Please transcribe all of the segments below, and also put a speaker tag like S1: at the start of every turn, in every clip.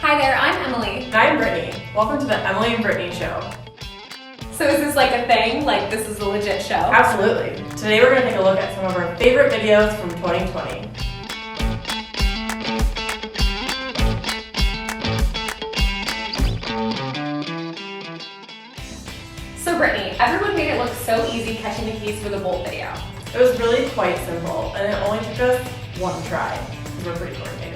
S1: Hi there, I'm Emily.
S2: And I'm Brittany. Welcome to the Emily and Brittany Show.
S1: So is this like a thing? Like this is a legit show?
S2: Absolutely. Today we're going to take a look at some of our favorite videos from 2020.
S1: So Brittany, everyone made it look so easy catching the keys for the Bolt video.
S2: It was really quite simple, and it only took us one try, because we're pretty coordinated.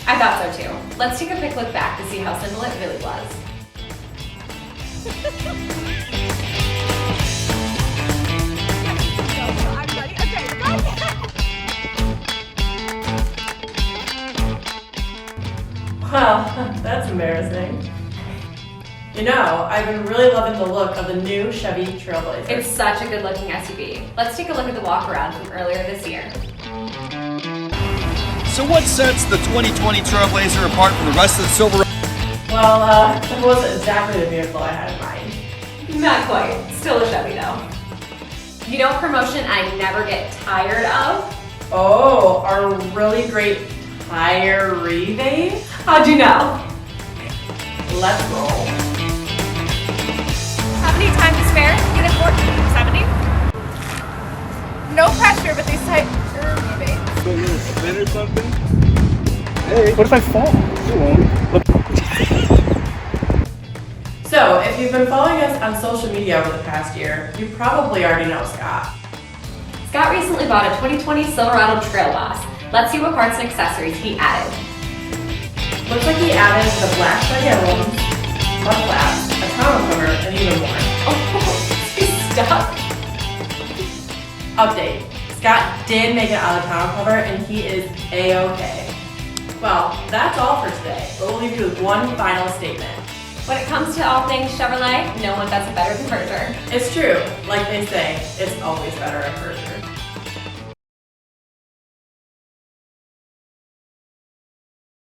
S1: I thought so too. Let's take a quick look back to see how simple it really was.
S3: I'm ready. Okay, go!
S2: Well, that's embarrassing. You know, I've been really loving the look of the new Chevy Trailblazer.
S1: It's such a good looking SUV. Let's take a look at the walk around from earlier this year.
S4: So what sets the 2020 Trailblazer apart from the rest of the Silverados?
S2: Well, that wasn't exactly the vehicle I had in mind.
S1: Not quite. Still a Chevy though. You know a promotion I never get tired of?
S2: Oh, our really great tire rebate?
S1: How'd you know?
S2: Let's roll.
S3: How many time to spare? Get it 1470. No pressure, but these tight rebates.
S5: Put a little spin or something? Hey, what if I fall? You won't. Look.
S2: So, if you've been following us on social media over the past year, you probably already know Scott.
S1: Scott recently bought a 2020 Silverado Trail Boss. Let's see what parts and accessories he added.
S2: Looks like he added the black Chevy emblems, mud flaps, a tonneau cover, and even more.
S1: Oh, he's stuck.
S2: Update. Scott did make it out of the tonneau cover, and he is A-okay. Well, that's all for today, but we'll leave you with one final statement.
S1: When it comes to all things Chevrolet, no one does it better than Berger.
S2: It's true. Like they say, it's always better at Berger.